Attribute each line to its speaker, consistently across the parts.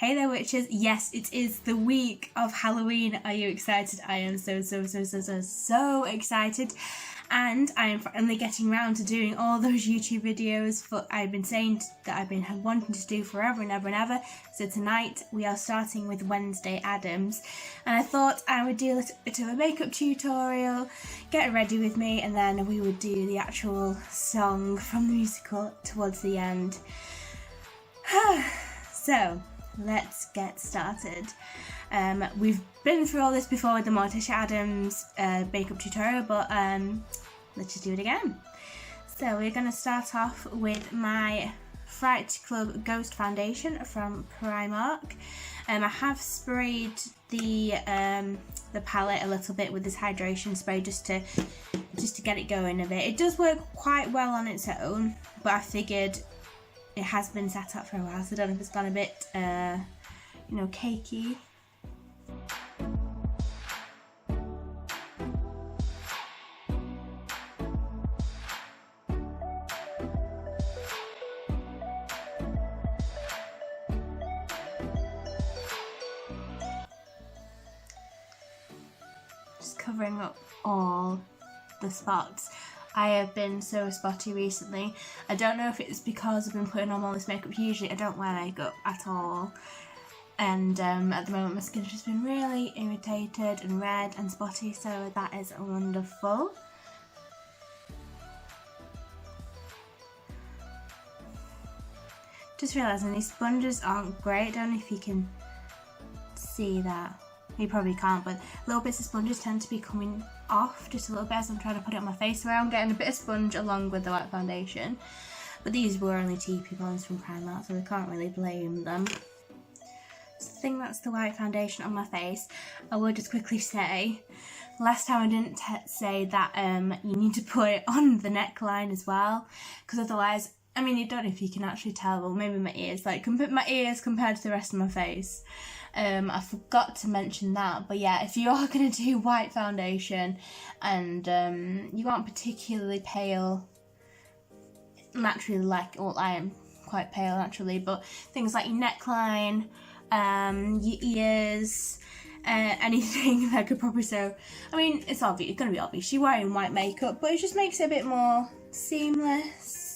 Speaker 1: Hey there witches, yes it is the week of Halloween. Are you excited? I am so excited, and I am finally getting around to doing all those YouTube videos I've been saying that I've been wanting to do forever and ever. So tonight we are starting with Wednesday Addams, and I thought I would do a little bit of a makeup tutorial, get ready with me, and then we would do the actual song from the musical towards the end. So let's get started. We've been through all this before with the Morticia Addams makeup tutorial, but let's just do it again. So we're going to start off with my Fright Club Ghost Foundation from Primark. I have sprayed the palette a little bit with this hydration spray just to get it going a bit. It does work quite well on its own, but I figured it has been sat up for a while, so I don't know if it's gone a bit, you know, cakey. Just covering up all the spots. I have been so spotty recently. I don't know if it's because I've been putting on all this makeup. Usually I don't wear makeup at all, and at the moment my skin's just been really irritated and red and spotty, so that is wonderful. Just realising these sponges aren't great. I don't know if you can see that. You probably can't, but little bits of sponges tend to be coming off just a little bit as I'm trying to put it on my face. So I'm getting a bit of sponge along with the white foundation, but these were only TP ones from Primark, so we can't really blame them. So I think that's the white foundation on my face. I will just quickly say, last time I didn't say that you need to put it on the neckline as well, because otherwise, I mean, you don't know if you can actually tell, well maybe my ears, like my ears compared to the rest of my face. I forgot to mention that, but yeah, if you are going to do white foundation and you aren't particularly pale naturally, like, well, I am quite pale naturally, but things like your neckline, your ears, anything that could probably show. I mean, it's obvious, it's going to be obvious you're wearing white makeup, but it just makes it a bit more seamless.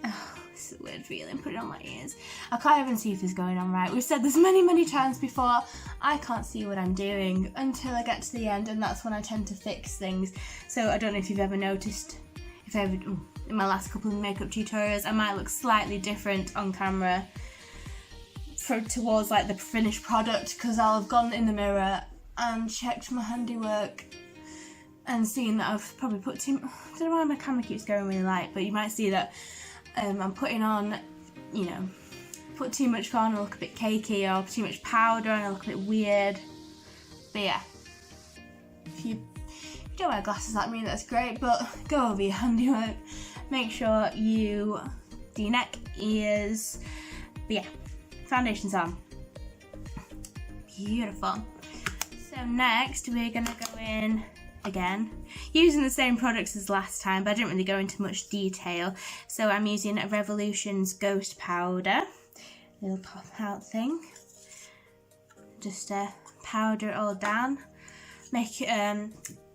Speaker 1: Oh, it's a weird feeling, put it on my ears. I can't even see if it's going on right. We've said this many times before, I can't see what I'm doing until I get to the end, and that's when I tend to fix things. So I don't know if you've ever noticed, in my last couple of makeup tutorials, I might look slightly different on camera towards like the finished product, because I'll have gone in the mirror and checked my handiwork and seen that I've probably put too, I don't know why my camera keeps going really light, but you might see that I'm putting on, you know, put too much on, I look a bit cakey, or too much powder and I look a bit weird. But yeah, if you don't wear glasses like me, that's great, but go over your handiwork. Make sure you do your neck, ears. But yeah, foundation's on. Beautiful. So next we're gonna go in again, using the same products as last time, but I didn't really go into much detail. So I'm using Revolution's Ghost Powder, little pop out thing. Just powder it all down. Make it,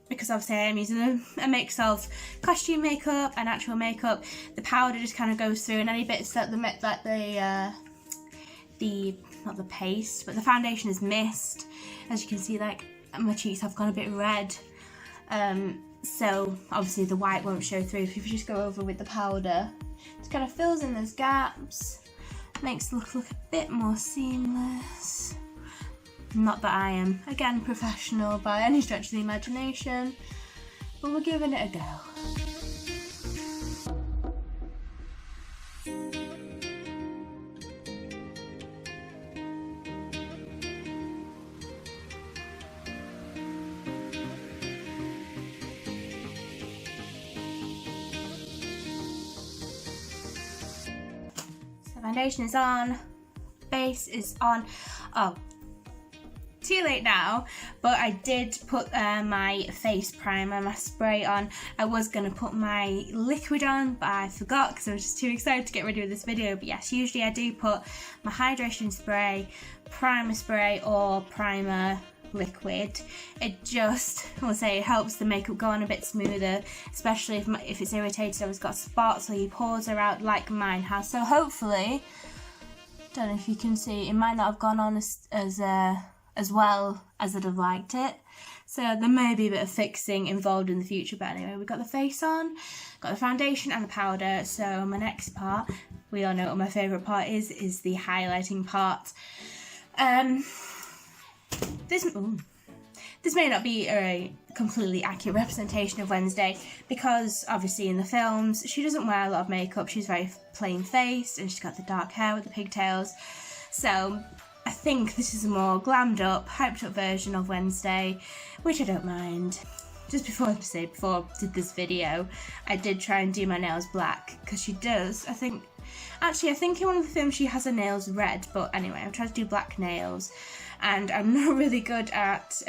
Speaker 1: because obviously I'm using a mix of costume makeup and actual makeup. The powder just kind of goes through, and any bits that not the paste, but the foundation is missed. As you can see, like my cheeks have gone a bit red. So obviously the white won't show through. If you just go over with the powder, it kind of fills in those gaps, makes the look a bit more seamless. Not that I am, again, professional by any stretch of the imagination, but we're giving it a go. Foundation is on, base is on. Oh, too late now, but I did put my face primer, my spray on. I was going to put my liquid on, but I forgot because I was just too excited to get ready with this video. But yes, usually I do put my hydration spray, primer spray, or primer liquid. It just, I'll say, it helps the makeup go on a bit smoother, especially if it's irritated or it's got spots or your pores are out like mine has. So hopefully, don't know if you can see, it might not have gone on as well as I'd have liked it. So there may be a bit of fixing involved in the future, but anyway, we've got the face on, got the foundation and the powder. So my next part, we all know what my favourite part is the highlighting part. This may not be a completely accurate representation of Wednesday because obviously in the films she doesn't wear a lot of makeup. She's very plain faced and she's got the dark hair with the pigtails. So I think this is a more glammed up, hyped up version of Wednesday, which I don't mind. Just before I did this video, I did try and do my nails black because she does, I think in one of the films she has her nails red, but anyway, I've tried to do black nails and I'm not really good at,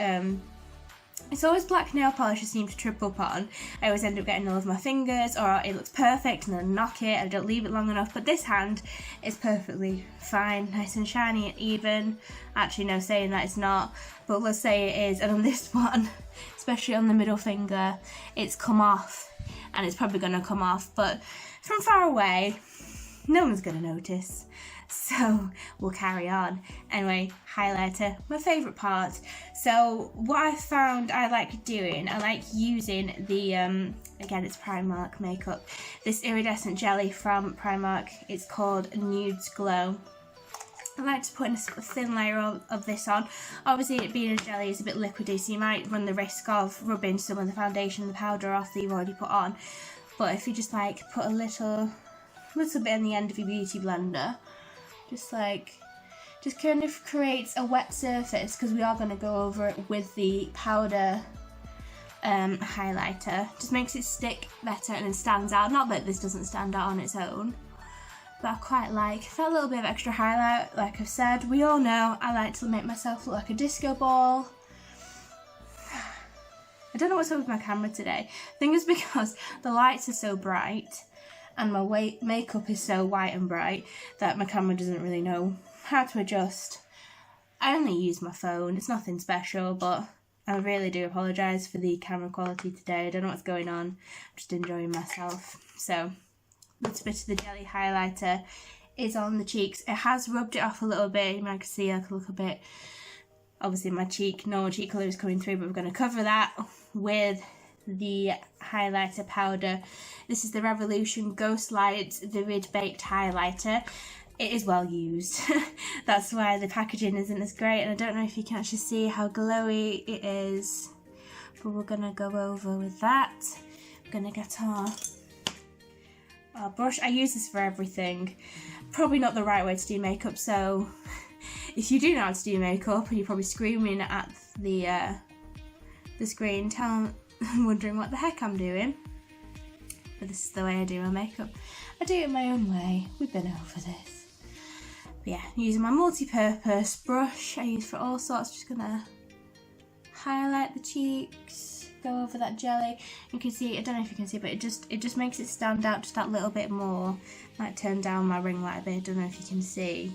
Speaker 1: it's always black nail polish I seem to trip up on. I always end up getting all of my fingers, or it looks perfect and then knock it, I don't leave it long enough, but this hand is perfectly fine, nice and shiny and even. Actually no, saying that it's not, but let's say it is, and on this one, especially on the middle finger, it's come off, and it's probably going to come off, but from far away, no one's going to notice. So we'll carry on. Anyway, highlighter, my favourite part. So what I found I like doing, I like using the, again it's Primark makeup, this iridescent jelly from Primark. It's called Nudes Glow. I like to put in a thin layer of this on. Obviously it being a jelly is a bit liquidy, so you might run the risk of rubbing some of the foundation and the powder off that you've already put on. But if you just like put a little bit in the end of your beauty blender, just kind of creates a wet surface, because we are going to go over it with the powder highlighter. Just makes it stick better and it stands out. Not that this doesn't stand out on its own, but I quite like that little bit of extra highlight. Like I've said, we all know I like to make myself look like a disco ball. I don't know what's up with my camera today. I think it's because the lights are so bright and my makeup is so white and bright that my camera doesn't really know how to adjust. I only use my phone, it's nothing special, but I really do apologise for the camera quality today. I don't know what's going on, I'm just enjoying myself. So, a little bit of the jelly highlighter is on the cheeks. It has rubbed it off a little bit, you might see like a little bit, obviously my normal cheek colour is coming through, but we're going to cover that with the highlighter powder. This is the Revolution Ghost Light Vivid Baked Highlighter. It is well used. That's why the packaging isn't as great, and I don't know if you can actually see how glowy it is, but we're gonna go over with that. We're gonna get our brush. I use this for everything. Probably not the right way to do makeup, so if you do know how to do makeup and you're probably screaming at the screen, wondering what the heck I'm doing, but this is the way I do my makeup. I do it my own way. We've been over this. But yeah, using my multi-purpose brush I use for all sorts. Just gonna highlight the cheeks, go over that jelly. You can see, I don't know if you can see, but it just makes it stand out just that little bit more. Might turn down my ring light a bit. I don't know if you can see.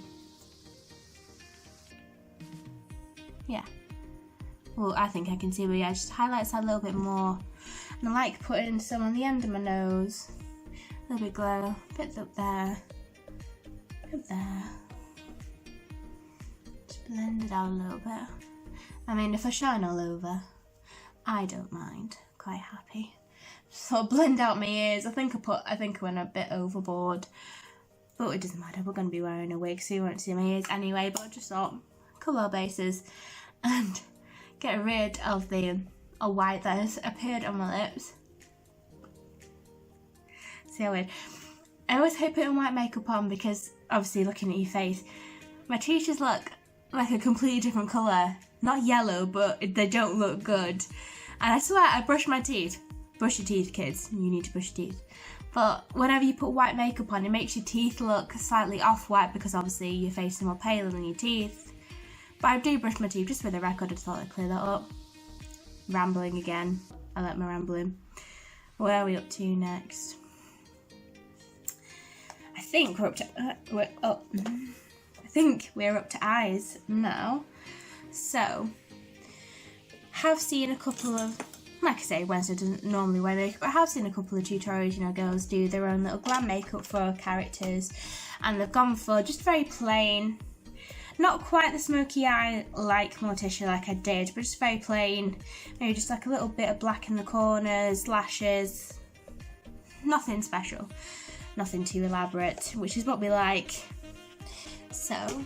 Speaker 1: Yeah. Well, I think I can see, but yeah, it just highlights that a little bit more. And I like putting some on the end of my nose. A little bit glow, bits up there, up there. Just blend it out a little bit. I mean, if I shine all over, I don't mind. Quite happy. So blend out my ears. I think I went a bit overboard, but it doesn't matter. We're going to be wearing a wig, so you won't see my ears anyway. But I just thought, colour our bases and get rid of the white that has appeared on my lips. See how weird. I always hate putting white makeup on because obviously looking at your face, my teeth look like a completely different colour. Not yellow, but they don't look good. And I swear, I brush my teeth. Brush your teeth, kids. You need to brush your teeth. But whenever you put white makeup on, it makes your teeth look slightly off-white because obviously your face is more paler than your teeth. But I do brush my teeth just for the record. I just thought I'd clear that up. Rambling again. I like my rambling. Where are we up to next? I think we're up to I think we're up to eyes now. So, have seen a couple of, like I say, Wednesday doesn't normally wear makeup, but I have seen a couple of tutorials, you know, girls do their own little glam makeup for characters, and they've gone for just very plain, not quite the smoky eye like Morticia like I did, but just very plain, maybe just like a little bit of black in the corners, lashes, nothing special, nothing too elaborate, which is what we like. So,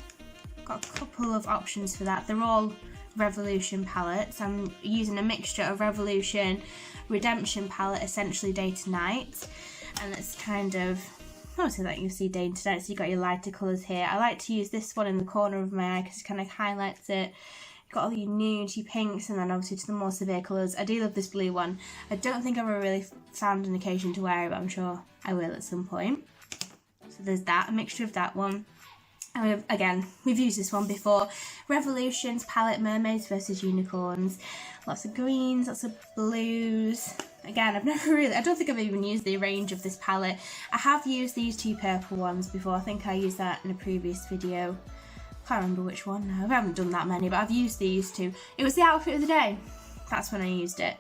Speaker 1: got a couple of options for that. They're all Revolution palettes. I'm using a mixture of Revolution, Redemption palette, essentially day to night, and it's kind of, obviously that you see day to night, so you've got your lighter colours here. I like to use this one in the corner of my eye because it kind of highlights it. You've got all your nudes, your pinks, and then obviously to the more severe colours. I do love this blue one. I don't think I've ever really found an occasion to wear it, but I'm sure I will at some point. So there's that, a mixture of that one. And again, we've used this one before. Revolution's palette, Mermaids versus Unicorns. Lots of greens, lots of blues. Again, I've never really, I don't think I've even used the range of this palette. I have used these two purple ones before. I think I used that in a previous video. Can't remember which one now. I haven't done that many, but I've used these two. It was the outfit of the day. That's when I used it.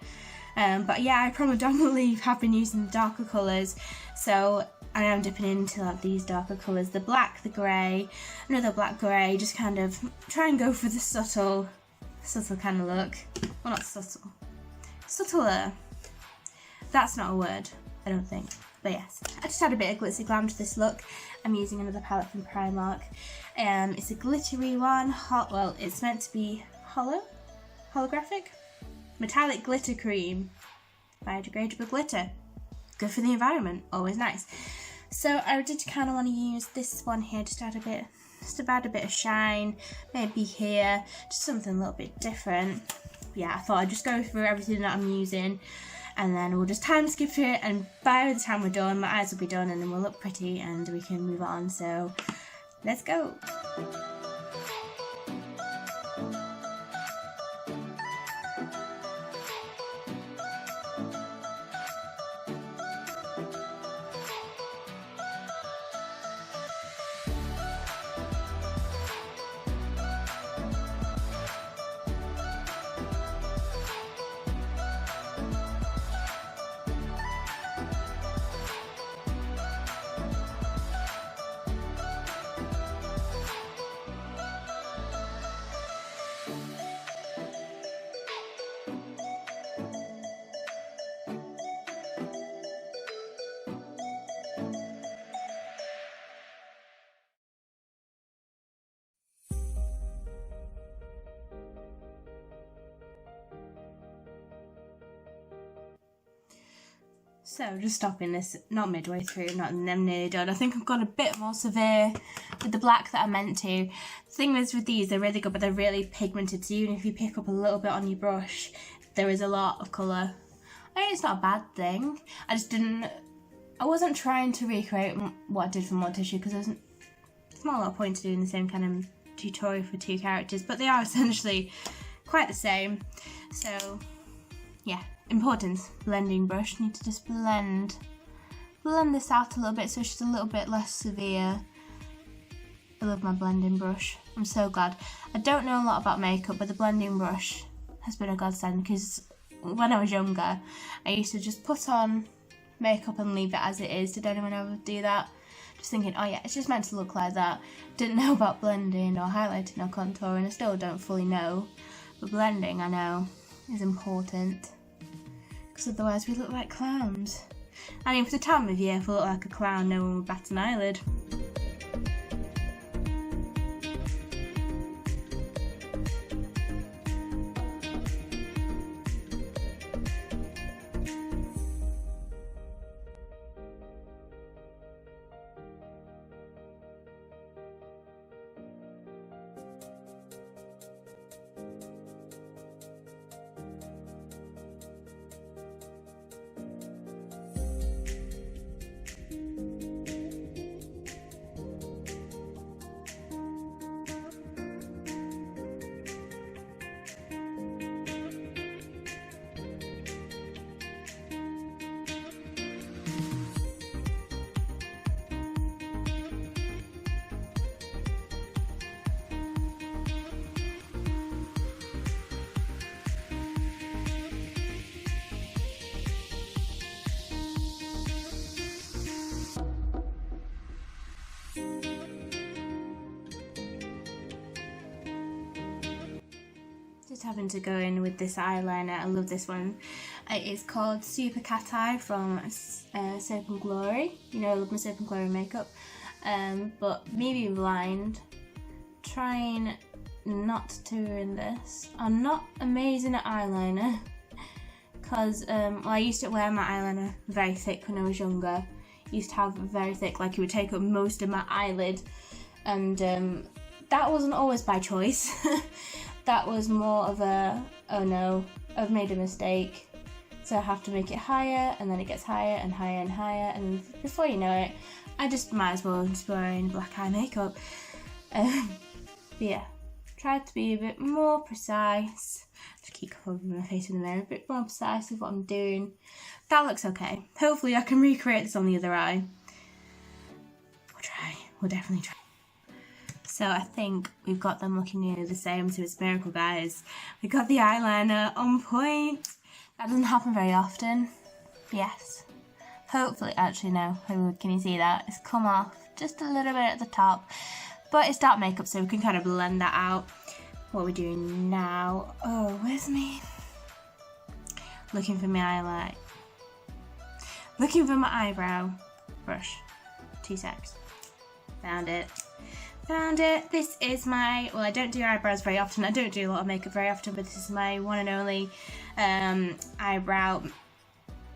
Speaker 1: But yeah, I predominantly have been using the darker colours. So I am dipping into like these darker colours, the black, the grey, another black grey, just kind of try and go for the subtle kind of look. Well, not subtle, subtler. That's not a word, I don't think. But yes, I just had a bit of glitzy glam to this look. I'm using another palette from Primark. It's a glittery one, well, it's meant to be holographic? Metallic glitter cream, biodegradable glitter. Good for the environment, always nice. So I did kind of want to use this one here just to add a bit of shine, maybe here, just something a little bit different. Yeah, I thought I'd just go through everything that I'm using, and then we'll just time skip it, and by the time we're done, my eyes will be done, and then we'll look pretty, and we can move on. So let's go. So just stopping this, not midway through, not nearly done. I think I've gone a bit more severe with the black that I meant to. The thing is with these, they're really good, but they're really pigmented. So even if you pick up a little bit on your brush, there is a lot of colour. I mean, it's not a bad thing. I wasn't trying to recreate what I did for Morticia because there's not a lot of point to doing the same kind of tutorial for two characters, but they are essentially quite the same. So yeah. Importance, blending brush. Need to just blend this out a little bit so it's just a little bit less severe. I love my blending brush. I'm so glad. I don't know a lot about makeup, but the blending brush has been a godsend because when I was younger, I used to just put on makeup and leave it as it is. Did anyone ever do that? Just thinking, oh yeah, it's just meant to look like that. Didn't know about blending or highlighting or contouring. I still don't fully know, but blending I know is important. Because otherwise we look like clowns. I mean, for the time of year, if we look like a clown, no one would bat an eyelid. just having to go in with this eyeliner. I love this one. It's called Super Cat Eye from Soap and Glory. You know I love my Soap and Glory makeup. But me being blind, trying not to ruin this. I'm not amazing at eyeliner because well, I used to wear my eyeliner very thick when I was younger. Used to have very thick, like it would take up most of my eyelid, and that wasn't always by choice. That was more of a, oh no, I've made a mistake, so I have to make it higher, and then it gets higher and higher and higher, and before you know it, I just might as well just wearing black eye makeup. But yeah, try to be a bit more precise. Just keep covering my face in the mirror, a bit more precise with what I'm doing. That looks okay. Hopefully I can recreate this on the other eye. We'll try. We'll definitely try. So I think we've got them looking nearly the same, so it's a miracle, guys. We got the eyeliner on point. That doesn't happen very often. Yes. Hopefully, actually no. Can you see that? It's come off just a little bit at the top. But it's dark makeup, so we can kind of blend that out. What are we doing now? Oh, where's me? Looking for my highlight. Looking for my eyebrow brush. 2 secs. Found it. Found it. This is my, well, I don't do eyebrows very often. I don't do a lot of makeup very often, but this is my one and only eyebrow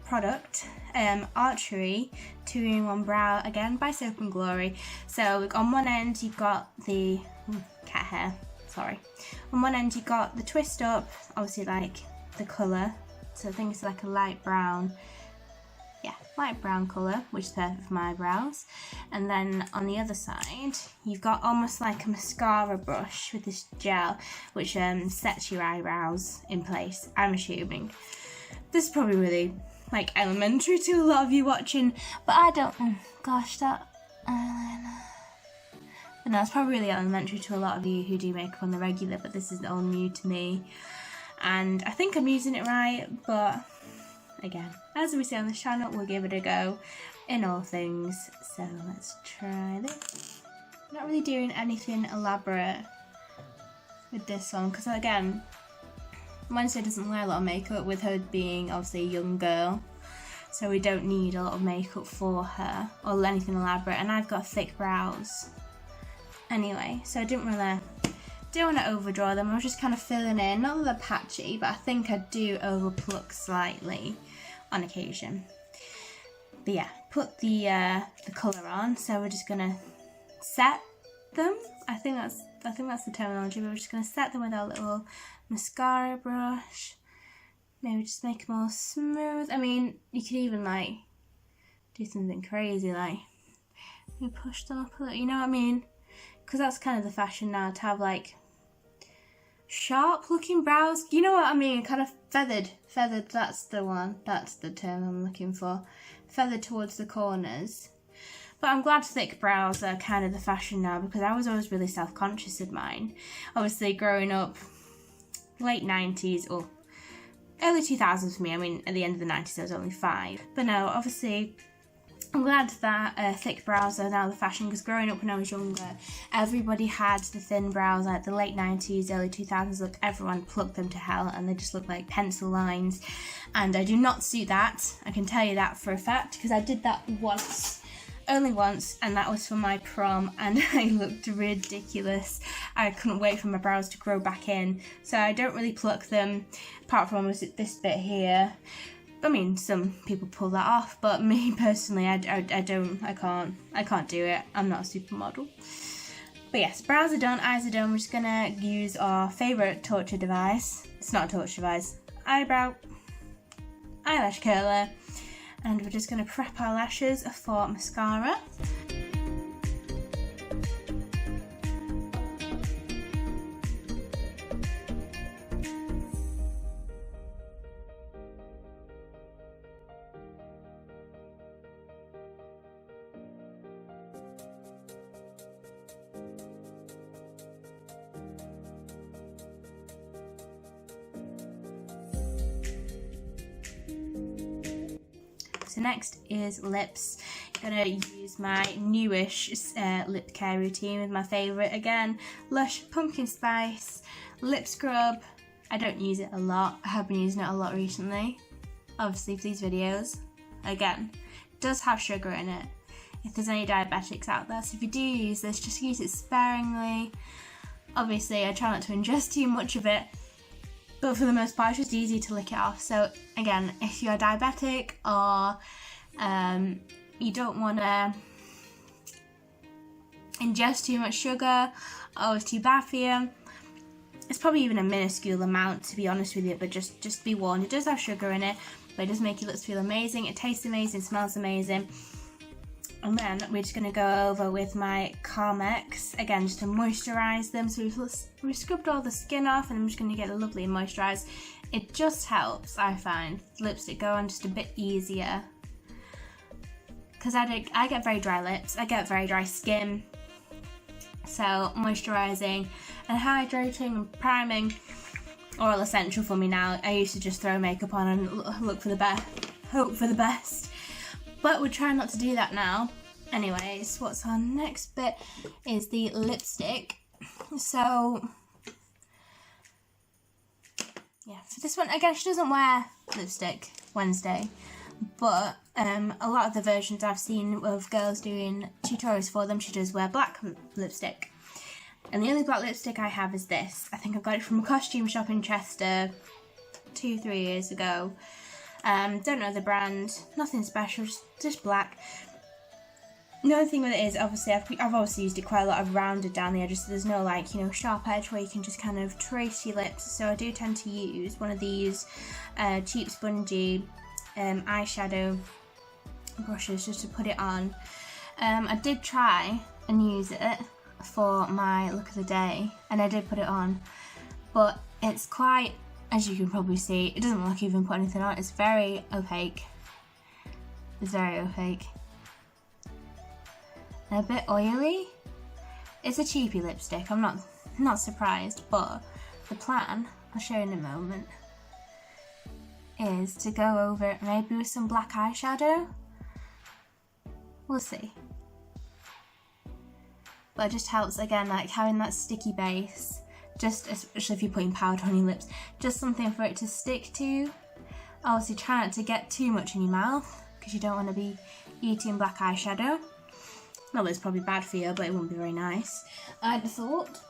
Speaker 1: product. Archery 2-in-1 brow, again by Soap and Glory. So on one end you've got the cat hair. Sorry. On one end you've got the twist up, obviously like the colour. So I think it's like a light brown. Yeah, light brown colour, which is perfect for my eyebrows. And then on the other side, you've got almost like a mascara brush with this gel, which sets your eyebrows in place, I'm assuming. This is probably really, like, elementary to a lot of you watching, but I don't, gosh, that eyeliner. But no, it's probably really elementary to a lot of you who do makeup on the regular, but this is all new to me. And I think I'm using it right, but again, as we say on this channel, we'll give it a go in all things. So let's try this. I'm not really doing anything elaborate with this one because, again, Wednesday doesn't wear a lot of makeup, with her being obviously a young girl, so we don't need a lot of makeup for her or anything elaborate, and I've got thick brows anyway, so I didn't want to overdraw them. I was just kind of filling in, not that they're patchy, but I think I do overpluck slightly on occasion. But yeah, put the colour on, so we're just gonna set them. I think that's the terminology, but we're just gonna set them with our little mascara brush. Maybe just make them all smooth. I mean, you could even like do something crazy, like maybe push them up a little, you know what I mean? Because that's kind of the fashion now, to have like sharp looking brows, you know what I mean, kind of feathered, that's the one, that's the term I'm looking for, feathered towards the corners. But I'm glad thick brows are kind of the fashion now, because I was always really self-conscious of mine. Obviously growing up, late 90s or early 2000s for me, I mean at the end of the 90s I was only 5. But no, obviously I'm glad that thick brows are now the fashion, because growing up when I was younger, everybody had the thin brows, like the late 90s, early 2000s look, everyone plucked them to hell and they just look like pencil lines, and I do not suit that, I can tell you that for a fact, because I did that once, only once, and that was for my prom, and I looked ridiculous. I couldn't wait for my brows to grow back in, so I don't really pluck them, apart from this bit here. I mean, some people pull that off, but me personally, I can't do it. I'm not a supermodel. But yes, brows are done, eyes are done. We're just gonna use our favourite torture device. It's not a torture device. Eyelash curler. And we're just gonna prep our lashes for mascara. So next is lips. I'm gonna use my newish lip care routine with my favourite, again, Lush Pumpkin Spice lip scrub I don't use it a lot. I have been using it a lot recently, obviously for these videos. Again, it does have sugar in it, if there's any diabetics out there, so if you do use this, just use it sparingly. Obviously I try not to ingest too much of it, but for the most part it's just easy to lick it off. So again, if you're diabetic or you don't want to ingest too much sugar, or it's too bad for you, it's probably even a minuscule amount, to be honest with you, but just be warned, it does have sugar in it, but it does make your lips feel amazing, it tastes amazing, smells amazing. And then we're just going to go over with my Carmex, again just to moisturise them. So we've scrubbed all the skin off, and I'm just going to get it lovely and moisturised. It just helps, I find, lipstick go on just a bit easier. Because I get very dry lips, I get very dry skin. So moisturising and hydrating and priming are all essential for me now. I used to just throw makeup on and look for the best, hope for the best. But we're trying not to do that now. Anyways, what's our next bit is the lipstick. So, yeah, for this one, again, she doesn't wear lipstick Wednesday. But a lot of the versions I've seen of girls doing tutorials for them, she does wear black lipstick. And the only black lipstick I have is this. I think I got it from a costume shop in Chester 2-3 years ago. Don't know the brand, nothing special, just black. The only thing with it is, obviously, I've obviously used it quite a lot. I've rounded down the edges, so there's no, like, you know, sharp edge where you can just kind of trace your lips. So I do tend to use one of these cheap spongy eyeshadow brushes just to put it on. I did try and use it for my look of the day, and I did put it on, but it's quite, as you can probably see, it doesn't look like you even put anything on. It's very opaque. It's very opaque. And a bit oily. It's a cheapy lipstick, I'm not surprised, but the plan, I'll show you in a moment, is to go over it maybe with some black eyeshadow. We'll see. But it just helps, again, like having that sticky base, just especially if you're putting powder on your lips, just something for it to stick to. Obviously try not to get too much in your mouth, because you don't want to be eating black eyeshadow. Not that it's probably bad for you, but it wouldn't be very nice, I'd have thought.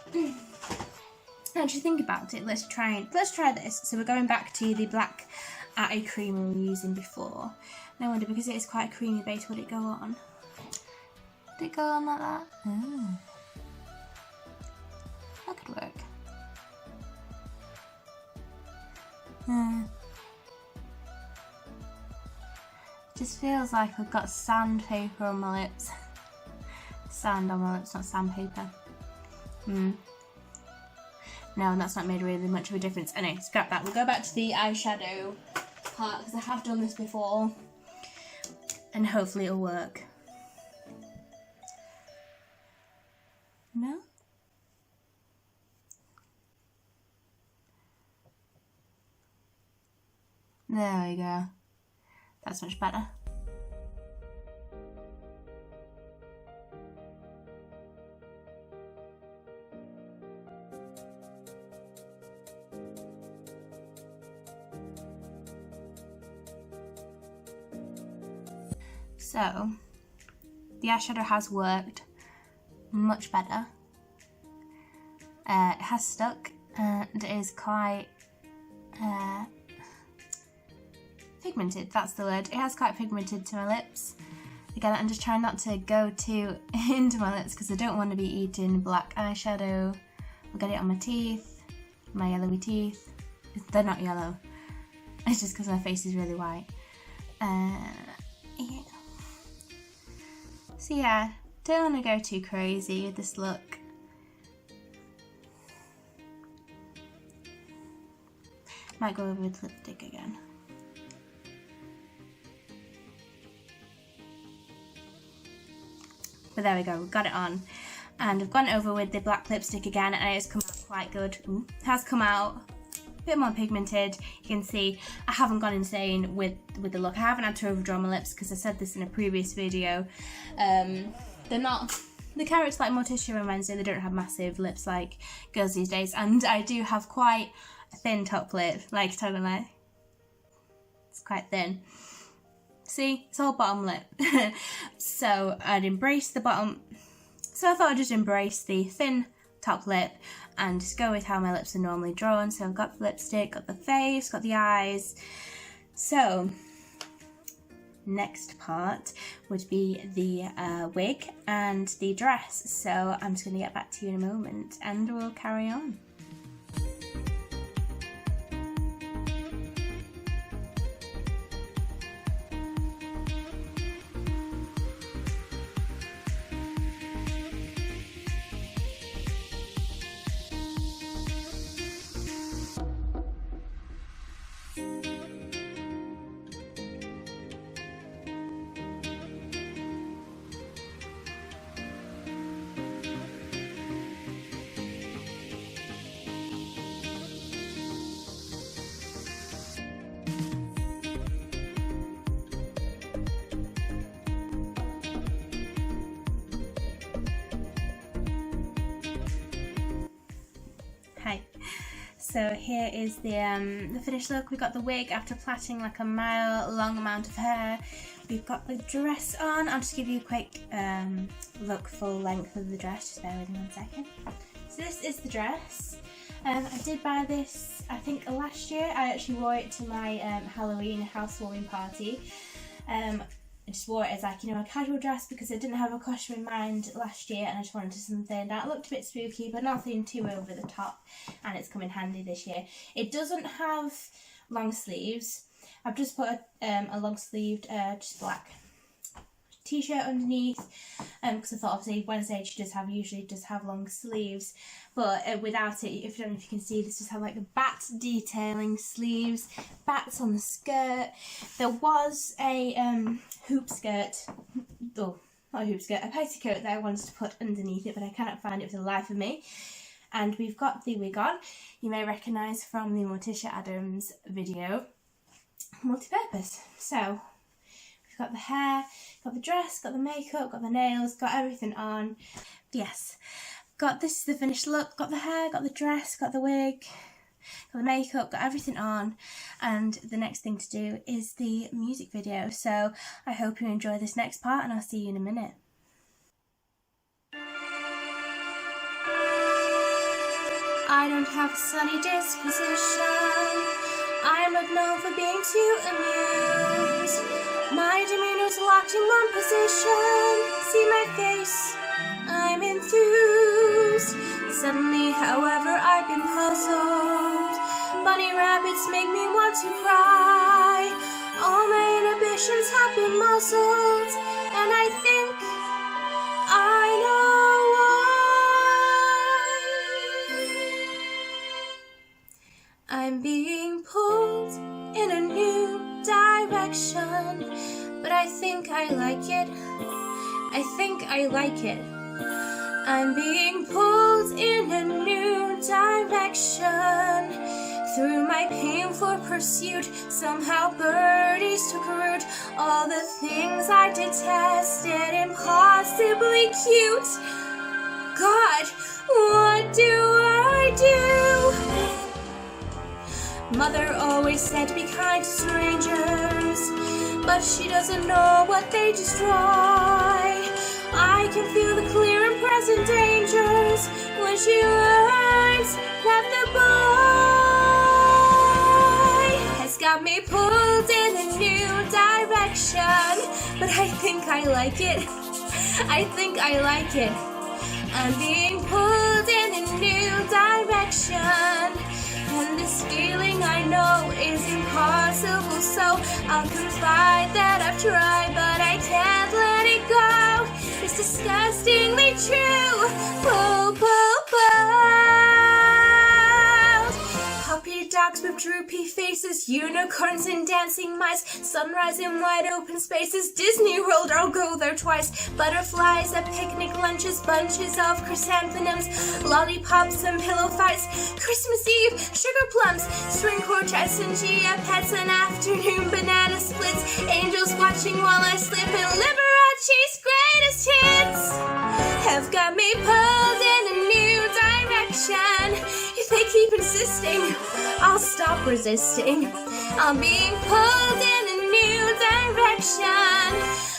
Speaker 1: Actually, think about it. Let's try this. So we're going back to the black eye cream we were using before. And I wonder, because it is quite a creamy base, would it go on? Would it go on like that? Oh. That could work. Just feels like I've got sandpaper on my lips. Sand on my lips, not sandpaper. No, that's not made really much of a difference. Anyway, scrap that. We'll go back to the eyeshadow part, because I have done this before, and hopefully it'll work. No? There we go. That's much better. So, the eyeshadow has worked much better. It has stuck, and it is quite pigmented, that's the word. It has quite pigmented to my lips. Again, I'm just trying not to go too into my lips, because I don't want to be eating black eyeshadow. I'll get it on my teeth, my yellowy teeth. They're not yellow. It's just because my face is really white. Yeah. So yeah, don't want to go too crazy with this look. Might go over with lipstick again. But there we go, we've got it on. And I've gone over with the black lipstick again, and it has come out quite good. Ooh, it has come out a bit more pigmented. You can see I haven't gone insane with the look. I haven't had to overdraw my lips, because I said this in a previous video. They're not, the carrots like Morticia and Wednesday, they don't have massive lips like girls these days. And I do have quite a thin top lip, like talking like, it's quite thin. See, it's all bottom lip. So I'd embrace the bottom, so I thought I'd just embrace the thin top lip and just go with how my lips are normally drawn. So I've got the lipstick, got the face, got the eyes. So next part would be the wig and the dress. So I'm just going to get back to you in a moment and we'll carry on. Hi. So here is the finished look. We got the wig after plaiting like a mile long amount of hair. We've got the dress on. I'll just give you a quick look full length of the dress. Just bear with me 1 second. So this is the dress. I did buy this I think last year. I actually wore it to my Halloween housewarming party. I just wore it as like, you know, a casual dress because I didn't have a costume in mind last year and I just wanted something that looked a bit spooky but nothing too over the top, and it's come in handy this year. It doesn't have long sleeves. I've just put a long sleeved just black t-shirt underneath because I thought obviously Wednesday usually does have long sleeves, but without it, if you don't know if you can see, this does have like the bat detailing sleeves, bats on the skirt. There was a hoop skirt, oh not a hoop skirt, a petticoat that I wanted to put underneath it, but I cannot find it for the life of me. And we've got the wig on. You may recognise from the Morticia Adams video, multi-purpose. So we've got the hair, got the dress, got the makeup, got the nails, got everything on. Yes, this is the finished look. Got the hair, got the dress, got the wig, got the makeup, got everything on. And the next thing to do is the music video. So I hope you enjoy this next part and I'll see you in a minute. I don't have a sunny disposition. I'm not known for being too amused. My demeanor's locked in one position. See my face, I'm enthused. Suddenly, however, I've been puzzled. Bunny rabbits make me want to cry. All my inhibitions have been muzzled, and I think I know why. I'm being pulled in a new direction, but I think I like it. I think I like it. I'm being pulled in a new direction. Through my painful pursuit, somehow birdies took root. All the things I detested, impossibly cute. God, what do I do? Mother always said to be kind to strangers, but she doesn't know what they destroy. I can feel the clear and present dangers when she learns that the boy has got me pulled in a new direction. But I think I like it. I think I like it. I'm being pulled in a new direction, and this feeling I know is impossible. So I'll confide that I've tried, but I can't let it go. It's disgustingly true. Pull, pull, pull. Puppy dogs with droopy faces, unicorns and dancing mice, sunrise in wide open spaces, Disney World, I'll go there twice. Butterflies at picnic lunches, bunches of chrysanthemums, lollipops and pillow fights, Christmas Eve, sugar plums, string quartets and Gia pets, and afternoon banana splits, angels watching while I slip, and Liberace's greatest hits have got me pulled in a new direction. If they keep keep insisting, I'll stop resisting. I'm being pulled in a new direction.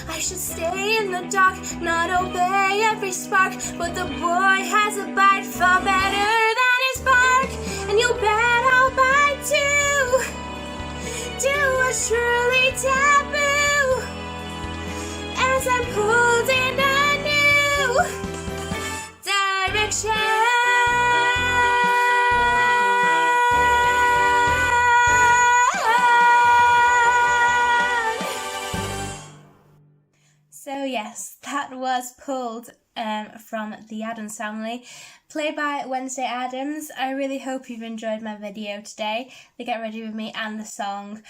Speaker 1: I should stay in the dark, not obey every spark. But the boy has a bite far better than his bark. And you bet I'll bite too. Do what's truly taboo. As I'm pulled in a new direction. So yes, that was pulled from the Addams Family, played by Wednesday Addams. I really hope you've enjoyed my video today, the Get Ready With Me and the song.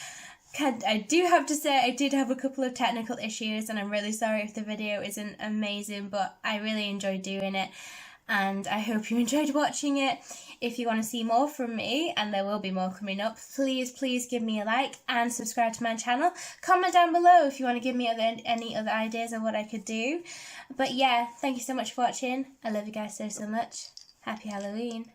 Speaker 1: I do have to say I did have a couple of technical issues, and I'm really sorry if the video isn't amazing, but I really enjoyed doing it, and I hope you enjoyed watching it. If you want to see more from me, and there will be more coming up, please give me a like and subscribe to my channel. Comment down below if you want to give me any other ideas of what I could do. But yeah, thank you so much for watching. I love you guys so much. Happy Halloween.